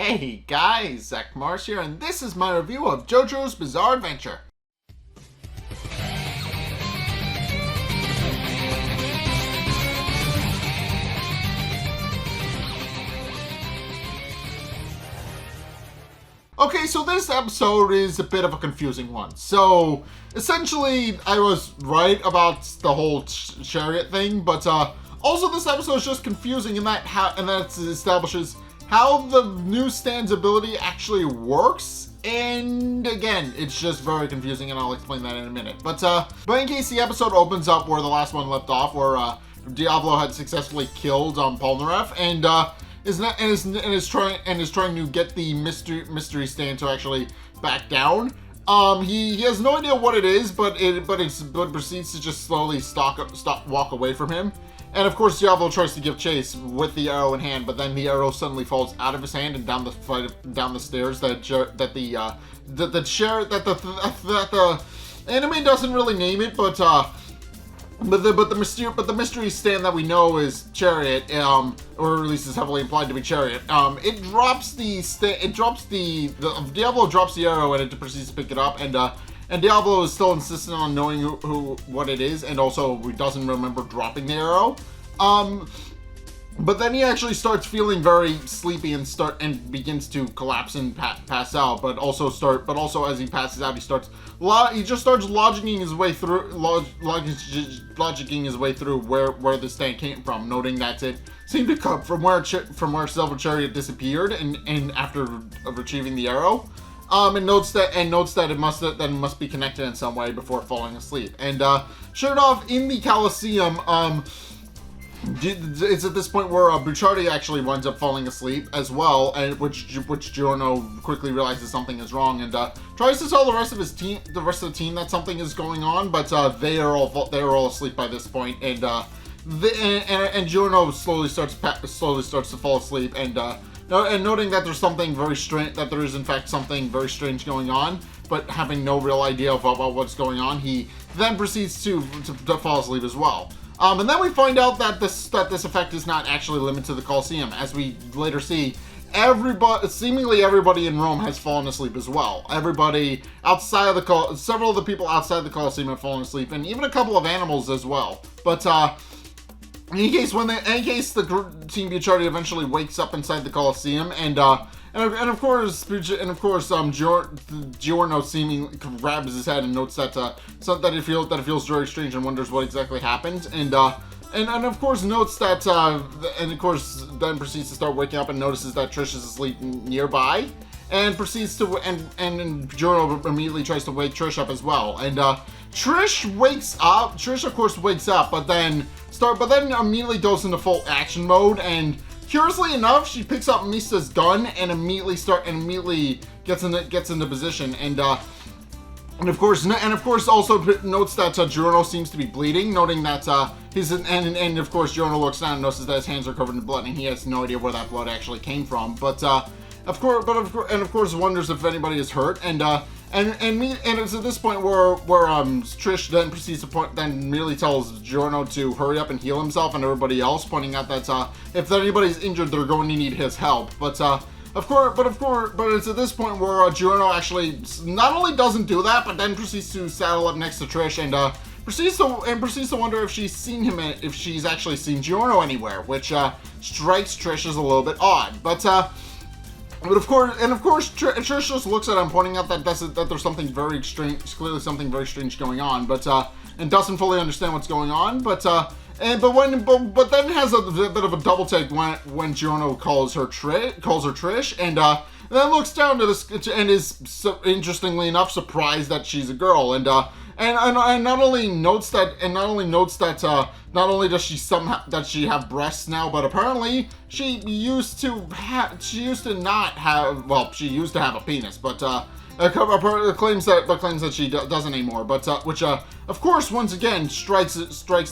Hey guys, Zack here, and this is my review of JoJo's Bizarre Adventure. Okay, so this episode is a bit of a confusing one. So, essentially, I was right about the whole chariot thing, but also this episode is just confusing in that it establishes how the newsstand's ability actually works. And again, it's just very confusing, and I'll explain that in a minute. But in case the episode opens up where the last one left off, where Diablo had successfully killed Polnareff, and is trying to get the mystery stand to actually back down. He has no idea what it is, but proceeds to just slowly walk away from him. And of course, Diablo tries to give chase with the arrow in hand, but then the arrow suddenly falls out of his hand and down the stairs. That the anime doesn't really name it, but the mystery stand that we know is Chariot, or at least is heavily implied to be Chariot. Diablo drops the arrow and it proceeds to pick it up, and Diablo is still insistent on knowing what it is, and also he doesn't remember dropping the arrow. But then he actually starts feeling very sleepy and begins to collapse and pass out. But also as he passes out, he just starts logicking his way through where the stand came from, noting that it seemed to come from where Silver Chariot disappeared and after retrieving the arrow. And notes that it must be connected in some way before falling asleep. And sure enough, in the Coliseum, it's at this point where Bucciardi actually winds up falling asleep as well, and which Giorno quickly realizes something is wrong and tries to tell the rest of the team that something is going on, but they are all asleep by this point, and Giorno slowly starts to fall asleep, and noting that there is in fact something very strange going on, but having no real idea about what's going on, he then proceeds to fall asleep as well. And then we find out that this effect is not actually limited to the Colosseum. As we later see, seemingly everybody in Rome has fallen asleep as well. Everybody outside of several of the people outside the Colosseum have fallen asleep, and even a couple of animals as well. But in any case, the Team Bucciardi eventually wakes up inside the Colosseum, and of course, Giorno seemingly grabs his head and notes that it feels very strange and wonders what exactly happened, and of course notes that then proceeds to start waking up and notices that Trish is asleep nearby, and proceeds to and Giorno immediately tries to wake Trish up as well, and Trish wakes up. Trish of course wakes up, but then immediately goes into full action mode, and curiously enough, she picks up Misa's gun and immediately gets into position, and of course also notes that Giorno seems to be bleeding, noting that and of course Giorno looks down and notices that his hands are covered in blood, and he has no idea where that blood actually came from, but of course wonders if anybody is hurt, and it's at this point where Trish then proceeds to merely tells Giorno to hurry up and heal himself and everybody else, pointing out that if anybody's injured, they're going to need his help. But it's at this point where Giorno actually not only doesn't do that, but then proceeds to saddle up next to Trish and proceeds to wonder if she's seen him, if she's actually seen Giorno anywhere, which strikes Trish as a little bit odd. But of course, Trish just looks at him, pointing out that there's something very strange, clearly something very strange going on, but and doesn't fully understand what's going on, but then has a bit of a double take when Giorno calls her Trish, and then looks down to this and is interestingly enough surprised that she's a girl, and not only does she have breasts now, but apparently she used to have a penis, but claims that she doesn't anymore, but which of course once again strikes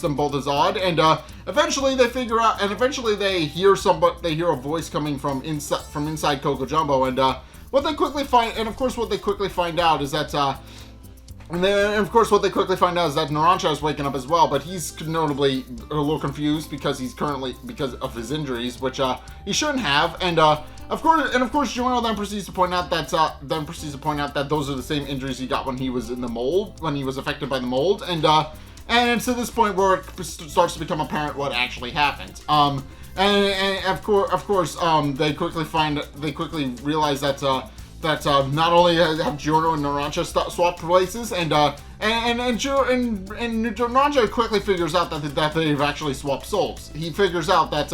them both as odd, and eventually they hear a voice coming from inside Coco Jumbo, and what they quickly find out is that Narancia is waking up as well, but he's notably a little confused because of his injuries, which he shouldn't have, and of course, Giorno then proceeds to point out that those are the same injuries he got when he was in the mold, when he was affected by the mold, and it's to this point where it starts to become apparent what actually happened. And of course, they quickly realize that not only have Giorno and Narancia swapped places, and Narancia quickly figures out that they've actually swapped souls. He figures out that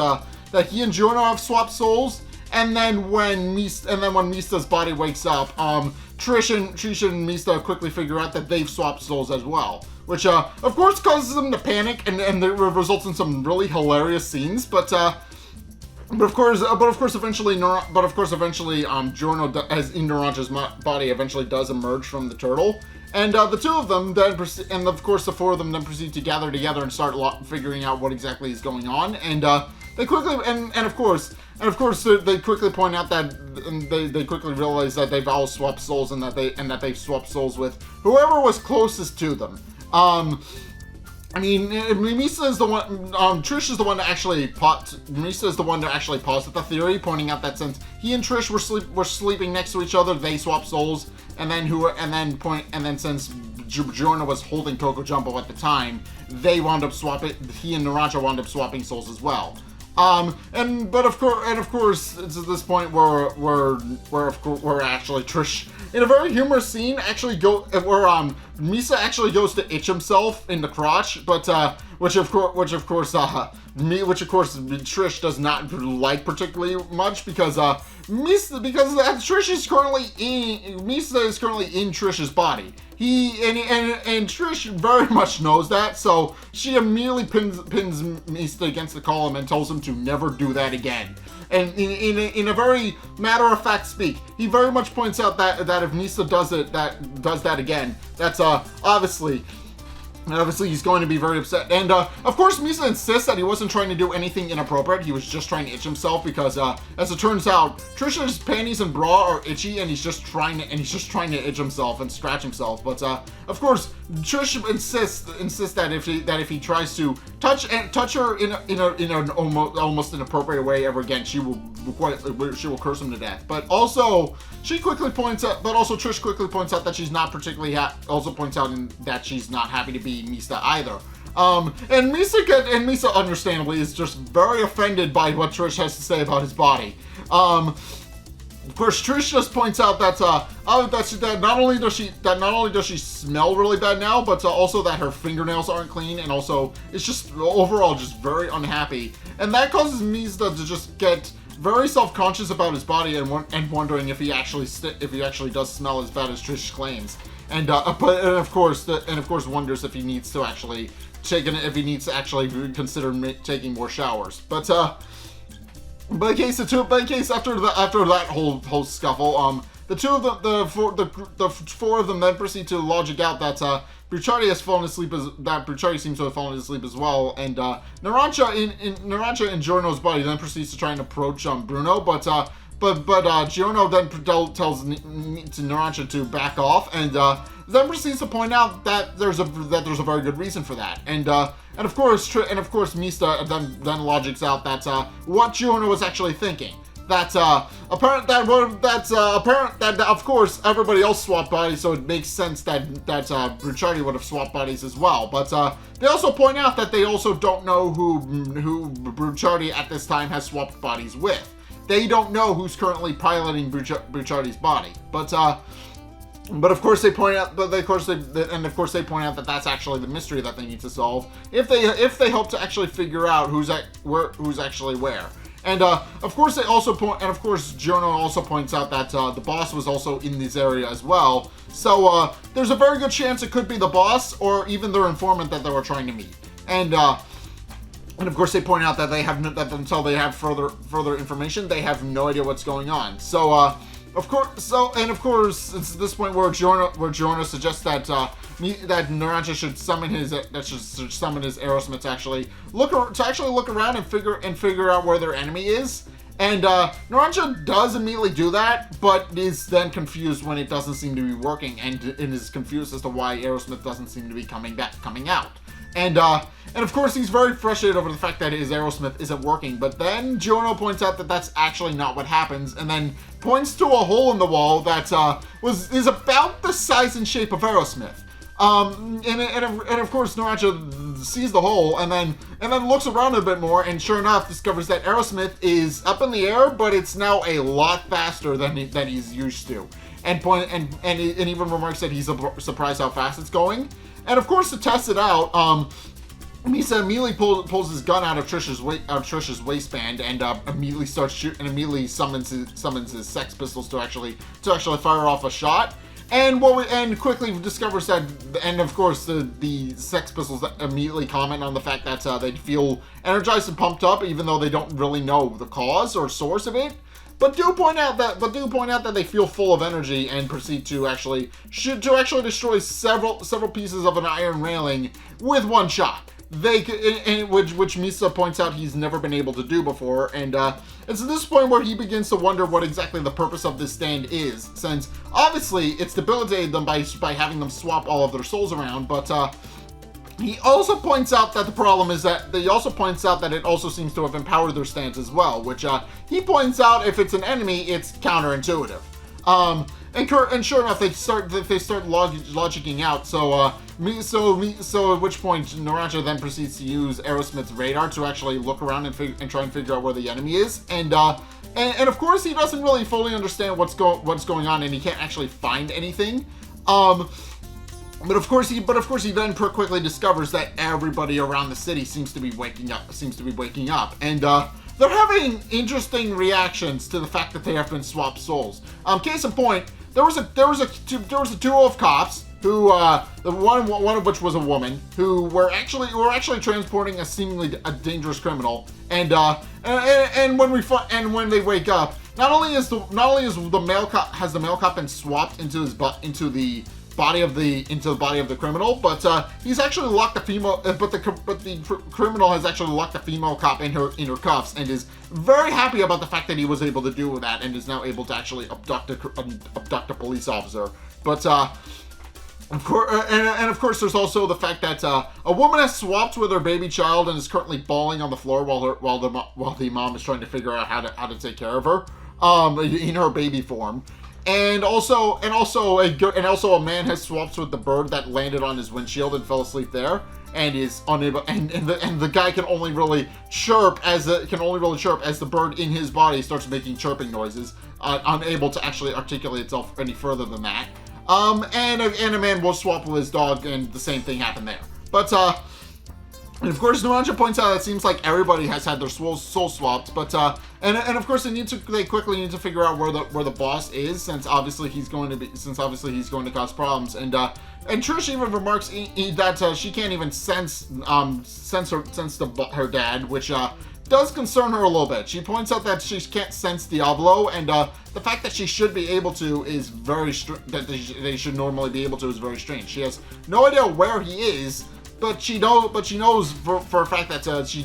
he and Giorno have swapped souls, and then when Mista's body wakes up, Trish and Mista quickly figure out that they've swapped souls as well, which of course causes them to panic, and it results in some really hilarious scenes. But of course, eventually, Giorno, as in Narancia's body, eventually does emerge from the turtle, and the two of them then, and of course the four of them then proceed to gather together and start figuring out what exactly is going on, and they quickly, of course, they quickly point out that they quickly realize that they've all swapped souls, and that they've swapped souls with whoever was closest to them. I mean, Misa is the one. Trish is the one to actually Misa is the one to actually posit the theory, pointing out that since he and Trish were sleeping next to each other, they swapped souls, and then since Giorno was holding Coco Jumbo at the time, he and Narancia wound up swapping souls as well. But of course, it's at this point where actually Trish, in a very humorous scene, Misa actually goes to itch himself in the crotch, but which of course Trish does not like particularly much, because Misa is currently in Trish's body. And Trish very much knows that, so she immediately pins Mista against the column and tells him to never do that again. And in a very matter-of-fact speak, he very much points out that if Mista does that again, that's obviously he's going to be very upset. And of course, Misa insists that he wasn't trying to do anything inappropriate. He was just trying to itch himself, because as it turns out, Trisha's panties and bra are itchy, and he's just trying to itch himself and scratch himself. But of course, Trish insists that if he tries to touch her in an almost inappropriate way ever again, she will curse him to death. But also, Trish quickly points out that she's not particularly that she's not happy to be Mista either. And Misa understandably is just very offended by what Trish has to say about his body. Of course, Trish just points out that not only does she smell really bad now, but also that her fingernails aren't clean, and also it's just overall just very unhappy, and that causes Misa to just get very self-conscious about his body and wondering if he actually does smell as bad as Trish claims, and of course wonders if he needs to actually consider taking more showers. But in case after that whole scuffle, the four of them then proceed to logic out that Bruciardi has fallen asleep, Bruciardi seems to have fallen asleep as well, and Narancia in Giorno's body then proceeds to try and approach Bruno, but Giorno then tells Narancia to back off, and then proceeds to point out that there's a very good reason for that, and of course Mista then logics out that what Giorno was actually thinking. That's apparent that of course everybody else swapped bodies, so it makes sense that Bruciardi would have swapped bodies as well. But they also point out that they also don't know who Bruciardi at this time has swapped bodies with. They don't know who's currently piloting Bruciardi's body. But of course they point out that that's actually the mystery that they need to solve if they hope to actually figure out who's actually where. And of course Giorno also points out that the boss was also in this area as well. So there's a very good chance it could be the boss or even their informant that they were trying to meet. And of course they point out that until they have further information, they have no idea what's going on. So of course it's at this point where Giorno suggests that Narancia should summon his Aerosmith to actually look around and figure out where their enemy is. And Narancia does immediately do that, but is then confused when it doesn't seem to be working, and is confused as to why Aerosmith doesn't seem to be coming out. And of course, he's very frustrated over the fact that his Aerosmith isn't working. But then Giorno points out that that's actually not what happens, and then points to a hole in the wall that is about the size and shape of Aerosmith. And of course, Narancia sees the hole and then looks around a bit more, and sure enough, discovers that Aerosmith is up in the air, but it's now a lot faster than he's used to. And even remarks that he's surprised how fast it's going. And of course, to test it out, Misa immediately pulls his gun out of Trish's waistband and immediately starts shooting, and immediately summons his Sex Pistols to actually fire off a shot. And quickly discovers that, and of course the Sex Pistols immediately comment on the fact that they feel energized and pumped up, even though they don't really know the cause or source of it. But do point out that they feel full of energy and proceed to actually destroy several pieces of an iron railing with one shot. Which Misa points out he's never been able to do before, and it's at this point where he begins to wonder what exactly the purpose of this stand is, since obviously it's debilitated them by having them swap all of their souls around, but he also points out that the problem is that it also seems to have empowered their stands as well, which he points out if it's an enemy, it's counterintuitive. And sure enough, they start logicking out. So at which point Narancia then proceeds to use Aerosmith's radar to actually look around and try and figure out where the enemy is. And of course, he doesn't really fully understand what's going on, and he can't actually find anything. But of course, he then quickly discovers that everybody around the city seems to be waking up, and they're having interesting reactions to the fact that they have been swapped souls. Case in point, there was a duo of cops who, one of which was a woman, who were actually transporting a seemingly dangerous criminal, and when they wake up, not only has the male cop been swapped into the body of the criminal, but he's actually locked the female. But the criminal has actually locked the female cop in her cuffs, and is very happy about the fact that he was able to do that, and is now able to actually abduct a police officer. But of course, there's also the fact that a woman has swapped with her baby child and is currently bawling on the floor while the mom is trying to figure out how to take care of her in her baby form. And also a man has swapped with the bird that landed on his windshield and fell asleep there, and is unable. And the guy can only really chirp as the bird in his body starts making chirping noises, unable to actually articulate itself any further than that. And a man will swap with his dog, and the same thing happened there. But and of course, Narancia points out it seems like everybody has had their soul swapped, but and of course they quickly need to figure out where the boss is, since obviously he's going to cause problems, and Trish even remarks that she can't even sense her dad, which does concern her a little bit. She points out that she can't sense Diablo, and the fact that she should be able to is very they should normally be able to is very strange. She has no idea where he is. But she knows for a fact that she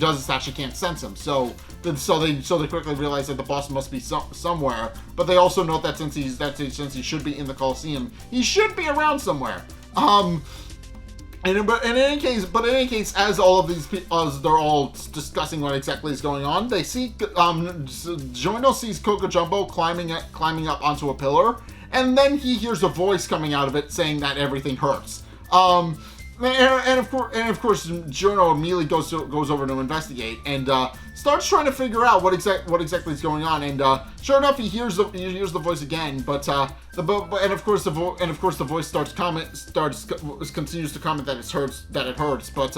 can't sense him. So they quickly realize that the boss must be somewhere. But they also note that since he should be in the Coliseum, he should be around somewhere. In any case, as they're all discussing what exactly is going on, they see Giorno sees Coco Jumbo climbing up onto a pillar, and then he hears a voice coming out of it saying that everything hurts. And of course, Giorno immediately goes over to investigate and starts trying to figure out what exactly is going on. And sure enough, he hears the voice again. But of course the voice continues to comment that it hurts. But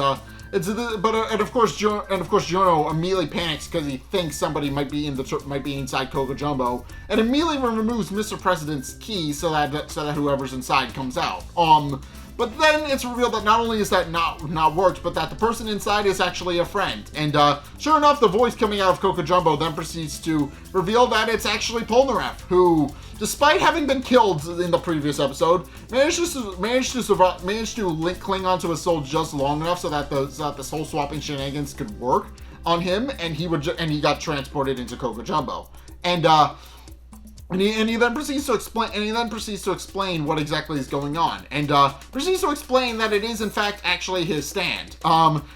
of course Giorno immediately panics because he thinks somebody might be inside Coco Jumbo, and immediately removes Mr. President's key so that whoever's inside comes out. But then it's revealed that not only is that not worked, but that the person inside is actually a friend. And sure enough, the voice coming out of Coco Jumbo then proceeds to reveal that it's actually Polnareff, who, despite having been killed in the previous episode, managed to cling onto his soul just long enough so that the soul swapping shenanigans could work on him, and he got transported into Coco Jumbo. And And he then proceeds to explain what exactly is going on, and proceeds to explain that it is in fact actually his stand.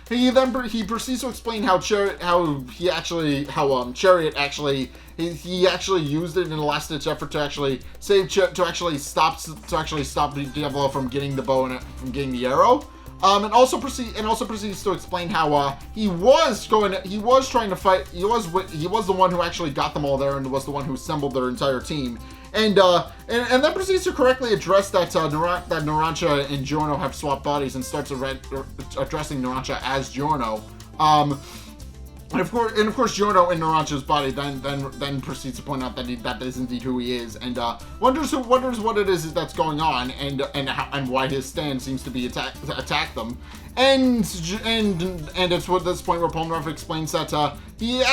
He proceeds to explain how Chariot actually he actually used it in a last ditch effort to actually stop Diablo from getting the bow and from getting the arrow. And also proceeds to explain how he was trying to fight. He was the one who actually got them all there and was the one who assembled their entire team. And then proceeds to correctly address that Narancia and Giorno have swapped bodies and starts addressing Narancia as Giorno. And of course, Giorno in Narancia's body then proceeds to point out that is indeed who he is, and wonders what it is that's going on, and why his stand seems to be attack them, and it's at this point where Polnareff explains that he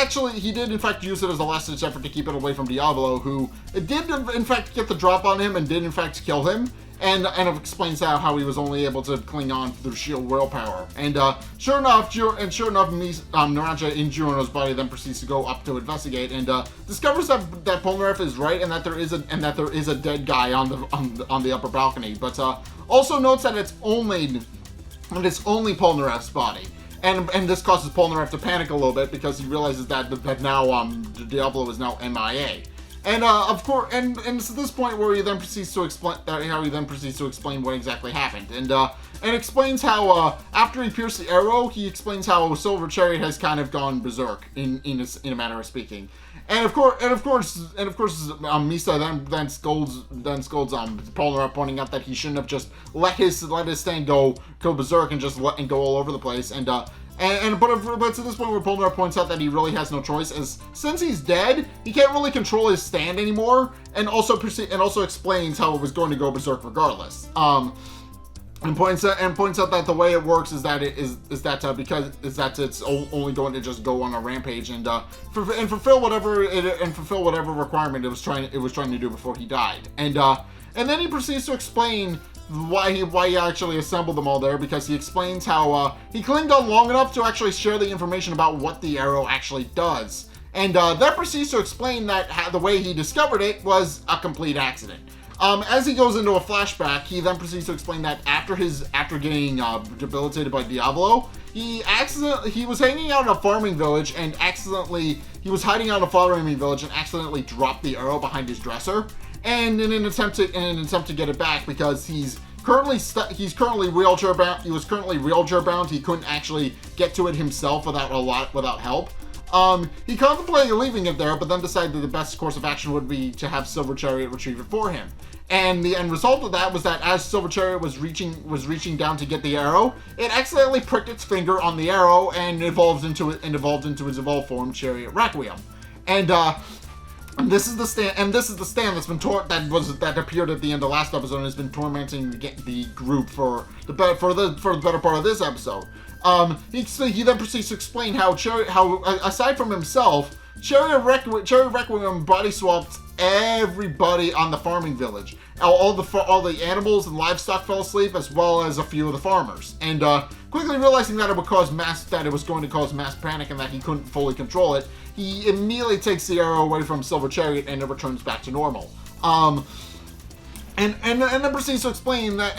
did in fact use it as a last ditch effort to keep it away from Diablo, who did in fact get the drop on him and did in fact kill him. And explains how he was only able to cling on through sheer willpower. And sure enough, Narancia in Giorno's body then proceeds to go up to investigate and discovers that Polnareff is right and that there is a dead guy on the upper balcony. But also notes that it's only Polnareff's body. And this causes Polnareff to panic a little bit because he realizes that now Diablo is now MIA. And of course, and it's at this point where he then proceeds to explain what exactly happened, and explains how after he pierced the arrow, he explains how Silver Chariot has kind of gone berserk in a manner of speaking, and of course, Misa then scolds Polnareff, pointing out that he shouldn't have just let his stand go berserk and just go all over the place, but to this point where Polnareff points out that he really has no choice, as since he's dead, he can't really control his stand anymore, and also explains how it was going to go berserk regardless. And points out that the way it works is that it's only going to just go on a rampage and fulfill whatever requirement it was trying to do before he died. And then he proceeds to explain why he actually assembled them all there, because he explains how he clinged on long enough to actually share the information about what the arrow actually does. And that proceeds to explain that the way he discovered it was a complete accident. As he goes into a flashback, he then proceeds to explain that after getting debilitated by Diablo, he was hanging out in a farming village and accidentally dropped the arrow behind his dresser. And in an attempt to get it back, because he's currently wheelchair bound. He was currently wheelchair bound. He couldn't actually get to it himself without help. He contemplated leaving it there, but then decided that the best course of action would be to have Silver Chariot retrieve it for him. And the end result of that was that as Silver Chariot was reaching down to get the arrow, it accidentally pricked its finger on the arrow and evolved into its evolved form, Chariot Requiem. And this is the stand that's been that appeared at the end of last episode and has been tormenting the group for the better part of this episode. He then proceeds to explain how aside from himself, Chariot Requiem body swapped everybody on the farming village. All the animals and livestock fell asleep, as well as a few of the farmers. And quickly realizing that it was going to cause mass panic and that he couldn't fully control it, he immediately takes the arrow away from Silver Chariot and it returns back to normal. And then proceeds to explain that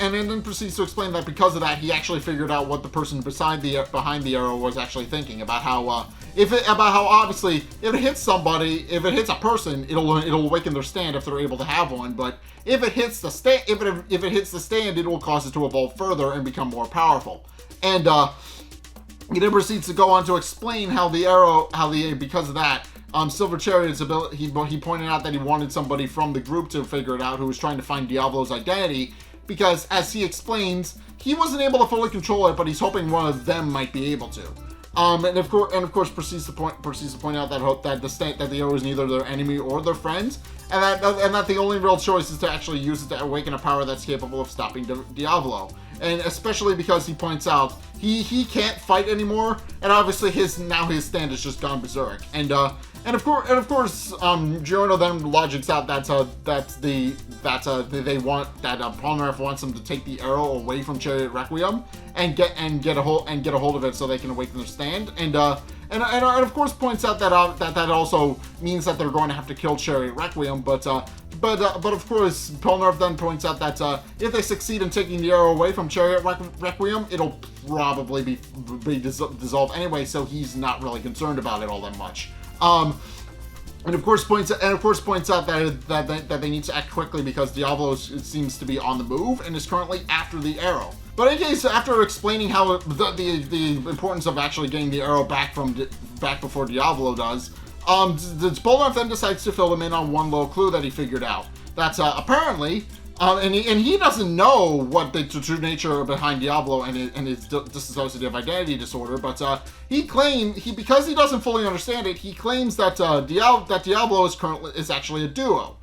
because of that, he actually figured out what the person behind the arrow was actually thinking about how obviously if it hits a person, it'll awaken their stand if they're able to have one. But if it hits the stand, it will cause it to evolve further and become more powerful. And he then proceeds to go on to explain because of that. Silver Chariot's ability, he pointed out that he wanted somebody from the group to figure it out who was trying to find Diablo's identity, because as he explains, he wasn't able to fully control it, but he's hoping one of them might be able to. And of course proceeds to point out that the arrow is neither their enemy or their friend, and that the only real choice is to actually use it to awaken a power that's capable of stopping Diablo. And especially because he points out he can't fight anymore, and obviously his stand has just gone berserk. And of course, Giorno then logics out that Polnareff wants them to take the arrow away from Chariot Requiem and get a hold of it so they can awaken their stand. And and of course points out that that also means that they're going to have to kill Chariot Requiem, but of course Polnareff then points out that if they succeed in taking the arrow away from Chariot Requiem, it'll probably be dissolved anyway, so he's not really concerned about it all that much. And of course points out that they need to act quickly because Diavolo seems to be on the move and is currently after the arrow. But in any case, after explaining how the importance of actually getting the arrow back before Diavolo does, Polnareff then decides to fill him in on one little clue that he figured out. That's apparently, and he doesn't know what the true nature behind Diavolo and his dissociative identity disorder, but because he doesn't fully understand it, he claims that Diavolo is actually a duo.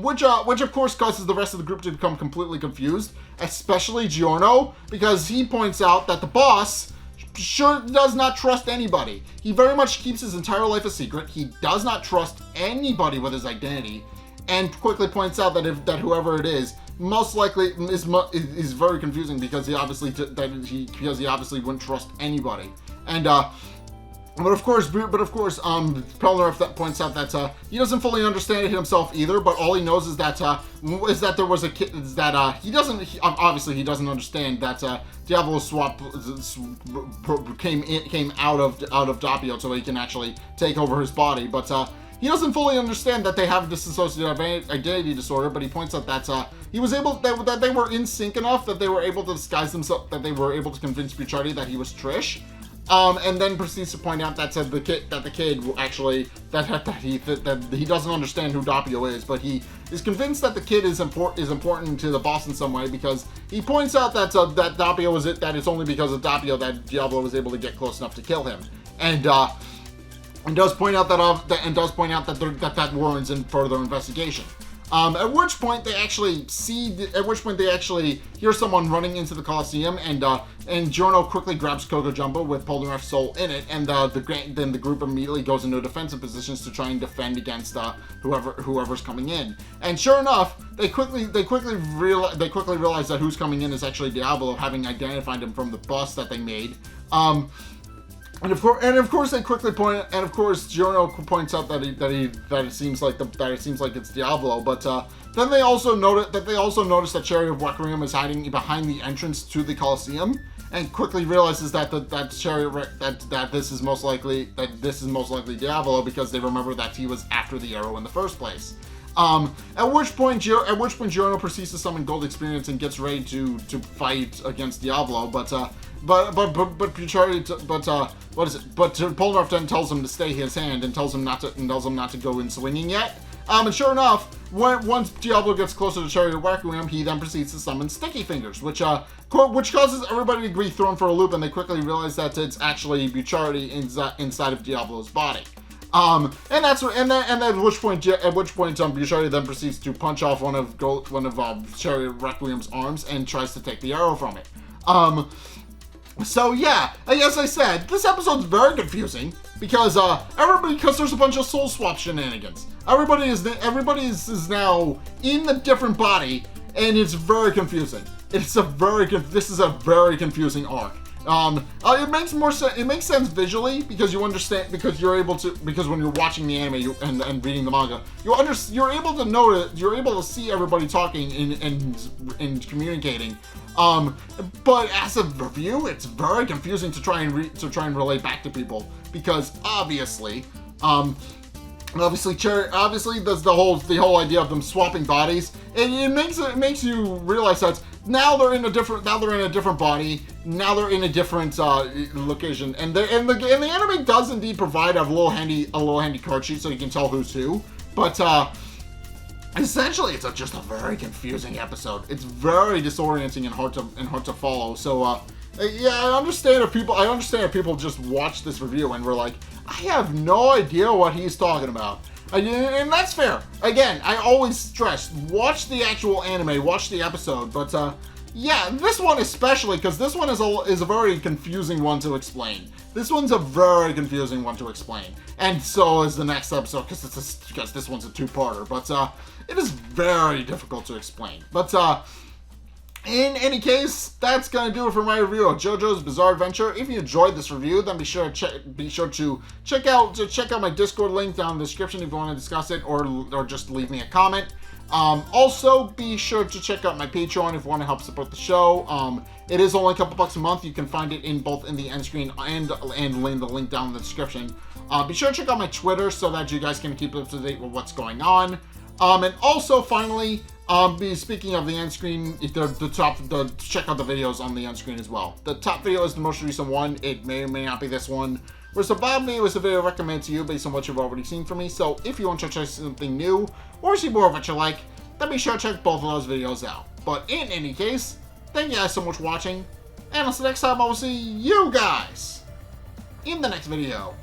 Which of course causes the rest of the group to become completely confused, especially Giorno, because he points out that the boss sure does not trust anybody. He very much keeps his entire life a secret. He does not trust anybody with his identity, and quickly points out that whoever it is most likely is very confusing because he obviously wouldn't trust anybody. And But of course, Polnareff points out that he doesn't fully understand it himself either. But all he knows is that there was a kid. He doesn't understand that Diavolo swap came out of Doppio so he can actually take over his body. But he doesn't fully understand that they have dissociative identity disorder. But he points out that he was able that they were in sync enough that they were able to disguise themselves, that they were able to convince Bucciardi that he was Trish. And then proceeds to point out that the kid will actually that he doesn't understand who Doppio is, but he is convinced that the kid is important to the boss in some way because he points out that Doppio is it, that it's only because of Doppio that Diavolo was able to get close enough to kill him, and does point out that warrants in further investigation. At which point they actually hear someone running into the Coliseum, and Giorno quickly grabs Coco Jumbo with Polnareff's soul in it, and then the group immediately goes into defensive positions to try and defend against whoever's coming in. And sure enough, they quickly realize that who's coming in is actually Diavolo, having identified him from the bus that they made. And of course, they quickly point, and of course, Giorno points out that it seems like it's Diavolo. But then they also notice that Chariot Requiem is hiding behind the entrance to the Coliseum, and quickly realizes that this is most likely Diavolo because they remember that he was after the arrow in the first place. At which point Giorno proceeds to summon Gold Experience and gets ready to fight against Diavolo, but Polnareff then tells him to stay his hand and tells him not to go in swinging yet. And sure enough, once Diavolo gets closer to Chariot Requiem, he then proceeds to summon Sticky Fingers, which causes everybody to be thrown for a loop, and they quickly realize that it's actually Bucciardi inside of Diavolo's body. At which point Bucciardi then proceeds to punch off one of Chariot Requiem's arms and tries to take the arrow from it. So yeah, as I said, this episode's very confusing because there's a bunch of soul swap shenanigans. Everybody is now in a different body, and it's very confusing. This is a very confusing arc. It makes sense visually because you understand, because when you're watching the anime and reading the manga, you're able to see everybody talking and communicating. But as a review, it's very confusing to try and relate back to people because obviously there's the whole idea of them swapping bodies, and it makes you realize that now they're in a different body, now they're in a different location, and the anime does indeed provide a little handy card sheet so you can tell who's who, but essentially it's just a very confusing episode. It's very disorienting and hard to follow. So yeah, I understand if people just watch this review and we're like, I have no idea what he's talking about. And that's fair. Again, I always stress, watch the actual anime, watch the episode. But yeah, this one especially, because this one is a very confusing one to explain. This one's a very confusing one to explain. And so is the next episode, because this one's a two-parter. But it is very difficult to explain. But In any case, that's gonna do it for my review of JoJo's Bizarre Adventure. If you enjoyed this review, then be sure to check out my Discord link down in the description if you want to discuss it, or just leave me a comment. Also, be sure to check out my Patreon if you want to help support the show. It is only a couple bucks a month. You can find it in both in the end screen and in the link down in the description. Be sure to check out my Twitter so that you guys can keep up to date with what's going on. And also, finally, speaking of the end screen, check out the videos on the end screen as well. The top video is the most recent one. It may or may not be this one. Whereas above me was a video recommended to you based on what you've already seen from me. So if you want to try something new or see more of what you like, then be sure to check both of those videos out. But in any case, thank you guys so much for watching, and until next time, I will see you guys in the next video.